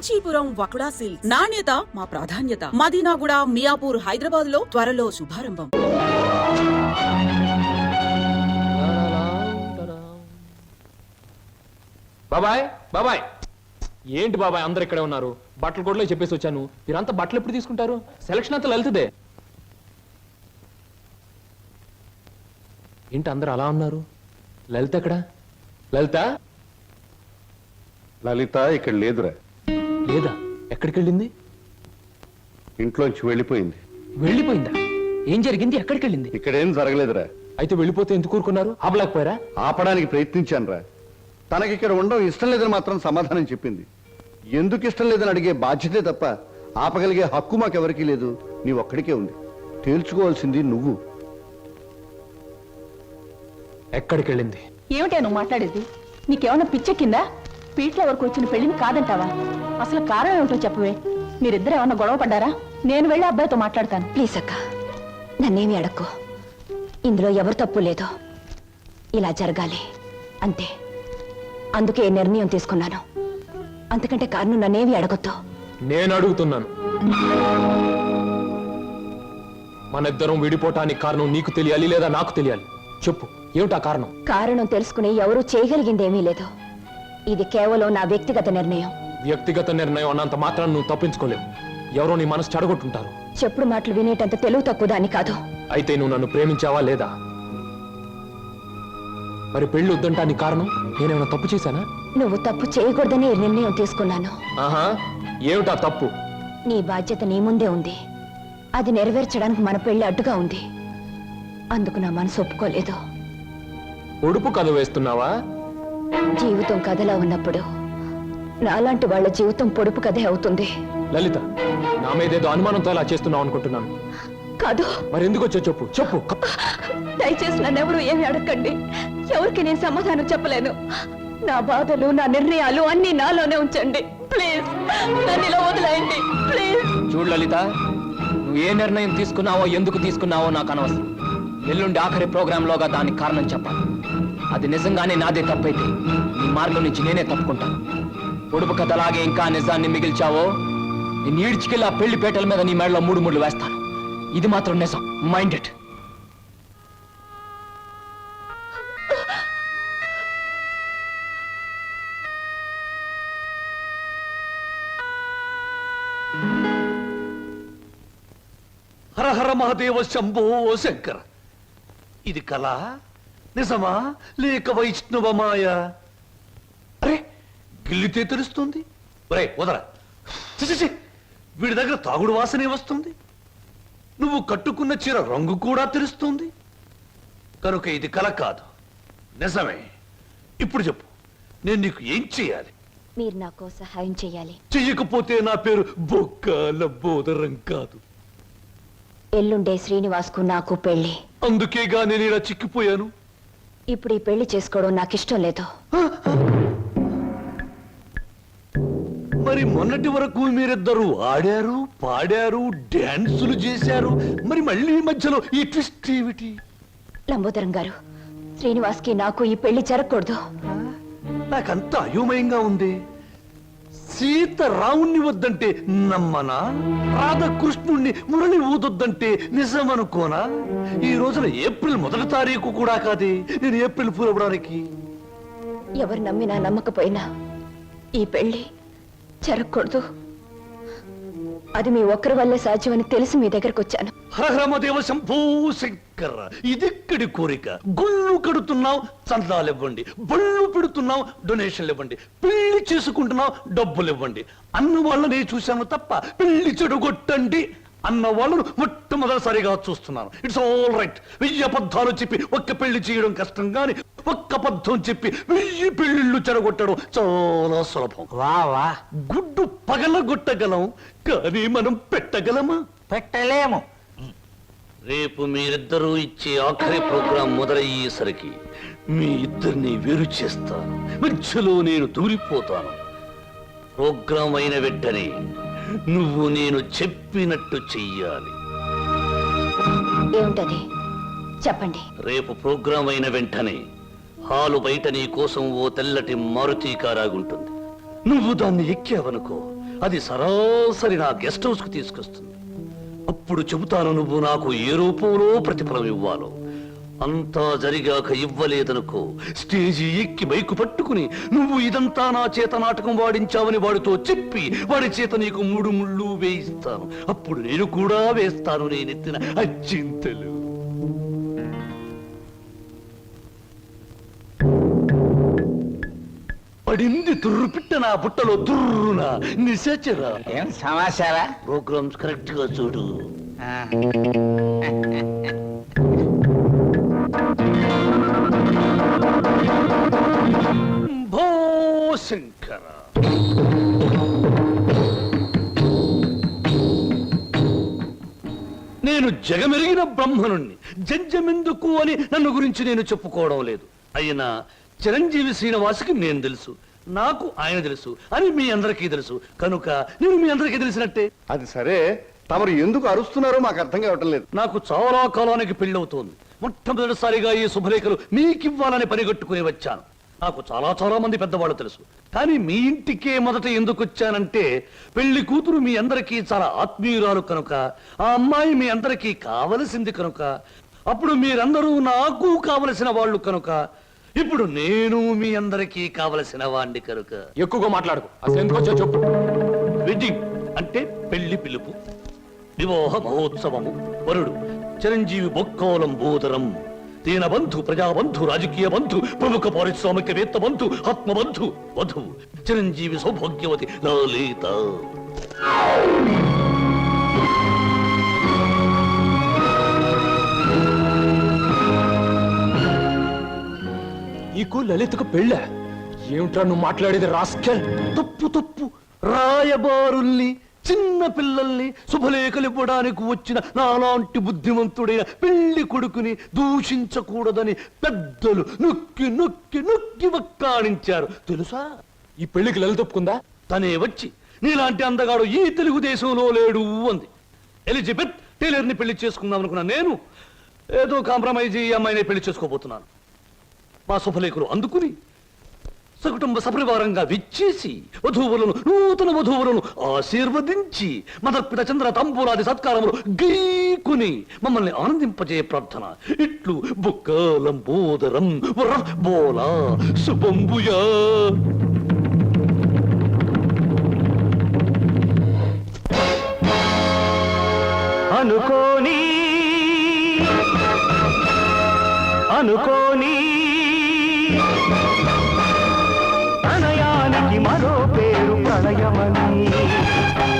Kanchipuram వకుడా silks నాణ్యత మా ప్రాధాన్యత. మదీనాగూడ, మియాపూర్, హైదరాబాద్ లో త్వరలో శుభారంభం. బాబాయ్ బాబాయ్, ఏంటి బాబాయ్ అందరు ఇక్కడే ఉన్నారు? బట్టలు కూడా చెప్పేసి వచ్చాను. మీరంతా బట్టలు ఎప్పుడు తీసుకుంటారు? సెలక్షన్ అంతా లలితదే. ఏంటి అందరు అలా ఉన్నారు? లలిత ఎక్కడ? లలిత లలిత ఇక్కడ లేదురా. లేదా? ఎక్కడికి వెళ్ళింది? ఇంట్లోంచి వెళ్ళిపోయింది. వెళ్ళిపోయిందా? ఏం జరిగింది? ఎక్కడికి వెళ్ళింది? ఇక్కడేం జరగలేదురా. అయితే వెళ్ళిపోతే ఎందుకు ఊరుకున్నారు? ఆపలేకపోయారా? ఆపడానికి ప్రయత్నించానురా. తనకి ఇక్కడ ఉండడం ఇష్టం లేదని మాత్రం సమాధానం చెప్పింది. ఎందుకు ఇష్టం లేదని అడిగే బాధ్యతే తప్ప ఆపగలిగే హక్కు మాకెవరికీ లేదు. నీ ఒక్కడికే ఉంది. తేల్చుకోవాల్సింది నువ్వు. ఎక్కడికి వెళ్ళింది? ఏమిటా నువ్వు మాట్లాడేది? నీకేమన్నా పిచ్చెక్కిందా? పీట్ల వరకు వచ్చిన పెళ్లిని కాదంటావా? అసలు కారణం ఏమిటో చెప్పవే. మీరిద్దరు ఏమన్నా గొడవ పడ్డారా? నేను వెళ్ళి అబ్బాయితో మాట్లాడతాను. ప్లీజ్ అక్క, నన్నేమి అడక్కు. ఇందులో ఎవరు తప్పు లేదో. ఇలా జరగాలి అంతే. అందుకే నిర్ణయం తీసుకున్నాను. అంతకంటే కారణం నన్నేమి అడగొద్దు. నేను అడుగుతున్నాను. మన ఇద్దరం విడిపోవటానికి కారణం నీకు తెలియాలి లేదా నాకు తెలియాలి. చెప్పు, ఏమిటా కారణం? కారణం తెలుసుకుని ఎవరూ చేయగలిగిందేమీ లేదు. ఇది కేవలం నా వ్యక్తిగత నిర్ణయం. వ్యక్తిగత నిర్ణయం అన్నంత మాత్రం నువ్వు తప్పించుకోలేవు. ఎవరో నీ మనసు చెడగొట్టుంటారు. చెప్పుడు మాటలు వినేటంత తెలుగు తక్కువ దాన్ని కాదు. అయితే నువ్వు నన్ను ప్రేమించావా లేదా? మరి పెళ్లి వద్దంటానికి కారణం నేనేమైనా తప్పు చేశానా? నువ్వు తప్పు చేయకూడదని నిర్ణయం తీసుకున్నాను. ఆహా, ఏమిటా తప్పు? నీ బాధ్యత నీ ముందే ఉంది. అది నెరవేర్చడానికి మన పెళ్లి అడ్డుగా ఉంది. అందుకు నా మనసు ఒప్పుకోలేదు. ఉడుపు కథ వేస్తున్నావా? జీవితం కథలా ఉన్నప్పుడు నాలాంటి వాళ్ళ జీవితం పొడుపు కథే అవుతుంది. లలిత, నా మీదేదో అనుమానంతో అలా చేస్తున్నావు అనుకుంటున్నాను. కాదు. మరి ఎందుకు వచ్చో చెప్పు. చెప్పు. దయచేసి నన్నెవరూ ఏమి అడగండి. ఎవరికి నేను సమాధానం చెప్పలేను. నా బాధలు, నా నిర్ణయాలు అన్ని నాలోనే ఉంచండి. ప్లీజ్ నన్ను ఇలా వదిలేయండి. ప్లీజ్. చూడు లలిత, నువ్వు ఏ నిర్ణయం తీసుకున్నావో ఎందుకు తీసుకున్నావో నాకు అనవసరం. ఎల్లుండి ఆఖరి ప్రోగ్రాంలోగా దానికి కారణం చెప్పాలి. అది నిజంగానే నాదే తప్పైతే నీ మార్గం నుంచి నేనే తప్పుకుంటాను. పొడుపు కథలాగే ఇంకా నిజాన్ని మిగిల్చావో నేను ఈడ్చికెళ్ళి ఆ పెళ్లి పేటల మీద నీ మెడలో 3 ముళ్ళు వేస్తాను. ఇది మాత్రం నిజం. Mind it. హర హర మహాదేవ శంభో శంకర. ఇది కళ నిజమా లేక వైష్ణవ మాయ? అరే, గిల్లితే తెలుస్తుంది. ఒరే వదరా. చిచి, వీడి దగ్గర తాగుడు వాసనే వస్తుంది. నువ్వు కట్టుకున్న చీర రంగు కూడా తెలుస్తుంది. కనుక ఇది కళ కాదు, నిజమే. ఇప్పుడు చెప్పు, నేను నీకు ఏం చేయాలి? మీరు నాకు సహాయం చేయాలి. చెయ్యకపోతే నా పేరు బొక్కల బోదరం కాదు. ఎల్లుండే శ్రీనివాస్కు నాకు పెళ్లి. అందుకేగా నేను ఇలా చిక్కిపోయాను. ఇప్పుడు ఈ పెళ్లి చేసుకోవడం నాకు ఇష్టం లేదు. మరి మొన్నటి వరకు మీరిద్దరూ ఆడారు, పాడారు, డాన్సులు చేశారు. మరి మళ్ళీ మధ్యలో ఈ ట్విస్ట్ ఏమిటి? లంబోదరం గారు, శ్రీనివాస్కి నాకు ఈ పెళ్లి జరగకూడదు. నాకంత అయోమయంగా ఉంది. సీత రావుణ్ణి వద్దంటే నమ్మనా? రాధకృష్ణుణ్ణి మురళి ఊదొద్దంటే నిజమనుకోనా? ఈ రోజున ఏప్రిల్ 1వ తారీఖు కూడా కాదే నేను ఏప్రిల్ ఫూల్ అవ్వడానికి. ఎవరు నమ్మినా నమ్మకపోయినా ఈ పెళ్లి జరగకూడదు. అది మీ ఒక్కరి వల్లే సాధ్యమని తెలిసి మీ దగ్గరకు వచ్చాను. హరహరమదేవ శంభో శంకర. ఇదిక్కడి కోరిక. గుళ్ళు కడుతున్నావు, చందాలు ఇవ్వండి. బళ్ళు పెడుతున్నావు, డొనేషన్లు ఇవ్వండి. పెళ్లి చేసుకుంటున్నావు, డబ్బులు ఇవ్వండి. అన్న వాళ్ళనే చూశాను తప్ప పెళ్లి చెడుగొట్టండి అన్న వాళ్ళను మొట్టమొదటిసారిగా చూస్తున్నాను. It's all right. 1000 అబద్ధాలు చెప్పి ఒక్క పెళ్లి చేయడం కష్టం, గాని ఒక్క అబద్ధం చెప్పి 1000 పెళ్లిళ్ళు చెడగొట్టడం చాలా సులభం. వా గుడ్డు పగలగొట్టగలం, కానీ మనం పెట్టగలమా? పెట్టలేము. రేపు మీరిద్దరూ ఇచ్చే ఆఖరి ప్రోగ్రాం మొదలయ్యేసరికి మీ ఇద్దరిని వేరు చేస్తాను. మధ్యలో నేను దూరిపోతాను. ప్రోగ్రాం అయిన వెంటనే నువ్వు నేను చెప్పినట్టు చెయ్యాలి. ఏమిటది చెప్పండి. రేపు ప్రోగ్రాం అయిన వెంటనే హాలు బయట నీ కోసం ఓ తెల్లటి మారుతి కారాగుంటుంది. నువ్వు దాన్ని ఎక్కావనుకో, అది సరాసరి నా గెస్ట్ హౌస్ కు తీసుకొస్తుంది. అప్పుడు చెబుతాను నువ్వు నాకు ఏ రూపంలో ప్రతిఫలం ఇవ్వాలో. అంతా జరిగాక ఇవ్వలేదనుకో, స్టేజి ఎక్కి బైకు పట్టుకుని నువ్వు ఇదంతా నా చేత నాటకం వాడించావని వాడితో చెప్పి వాడి చేత నీకు 3 ముళ్ళు వేయిస్తాను. అప్పుడు నేను కూడా వేస్తాను నేనెత్తిన అచ్చింతలు. పడింది తుర్రు పిట్ట నా బుట్టలో తుర్రున నిశాచరా. ఏం సమాచారా? ప్రోగ్రామ్స్ కరెక్ట్ గా చూడు. భో శంకర, నేను జగమెరిగిన బ్రహ్మనుణ్ణి. జంజమెందుకు అని నన్ను గురించి నేను చెప్పుకోవడం లేదు. అయినా చిరంజీవి శ్రీనివాసుకి నేను తెలుసు, నాకు ఆయన తెలుసు అని మీ అందరికీ తెలుసు కనుక నేను మీ అందరికీ తెలిసినట్టే. అది సరే, తమరు ఎందుకు అరుస్తున్నారో మాకు అర్థం కావటం లేదు. నాకు చాలా కాలానికి పెళ్ళవుతోంది. మొట్టమొదటిసారిగా ఈ శుభలేఖలు మీకివ్వాలని పనిగట్టుకుని వచ్చాను. నాకు చాలా చాలా మంది పెద్దవాళ్ళు తెలుసు, కానీ మీ ఇంటికే మొదట ఎందుకు వచ్చానంటే పెళ్లి కూతురు మీ అందరికీ చాలా ఆత్మీయురాలు కనుక, ఆ అమ్మాయి మీ అందరికీ కావలసింది కనుక, అప్పుడు మీరందరూ నాకు కావలసిన వాళ్ళు కనుక, ఇప్పుడు నేను మీ అందరికీ కావలసిన వాణ్ణి కనుక. ఎక్కువగా మాట్లాడుకో, అసలు ఎందుకు వచ్చా చెప్పు. వెడ్డింగ్ అంటే పెళ్లి పిలుపు, వివాహ మహోత్సవము. వరుడు చిరంజీవి బొక్కోలం బోదరం, దీనబంధు, ప్రజాబంధు, రాజకీయ బంధు, ప్రముఖ పారిశ్రామికవేత్త బంధు, ఆత్మబంధు. వధువు చిరంజీవి సౌభాగ్యవతి లలిత. నీకు లలితకు పెళ్ళ? ఏమిట్రా నువ్వు మాట్లాడేది రాస్కెల్? తప్పు తప్పు. రాయబారుల్ని, చిన్న పిల్లల్ని శుభలేఖలు ఇవ్వడానికి వచ్చిన నాలాంటి బుద్ధిమంతుడైన పెళ్లి కొడుకుని దూషించకూడదని పెద్దలు నొక్కి నొక్కి నొక్కి వక్కాణించారు తెలుసా? ఈ పెళ్లికి లలిత ఒప్పుకుందా? తనే వచ్చి నీలాంటి అందగాడు ఈ తెలుగుదేశంలో లేడు అంది. ఎలిజబెత్ టైలర్ని పెళ్లి చేసుకుందాం అనుకున్నా నేను ఏదో కాంప్రమైజ్ ఈ అమ్మాయిని పెళ్లి చేసుకోబోతున్నాను. మా శుభలేఖలు అందుకుని సకుటుంబ సపరివారంగా విచ్చేసి వధూవులను, నూతన వధూవులను ఆశీర్వదించి మదర్పిత చంద్ర తంబూలాది సత్కారములు గీకుని మమ్మల్ని ఆనందింపజే ప్రార్థన. ఇట్లు బుక్కలంబోదరం బోలా శుభంబుయా. అనుకోని ప్రణయానికి మరో పేరు ప్రళయమని.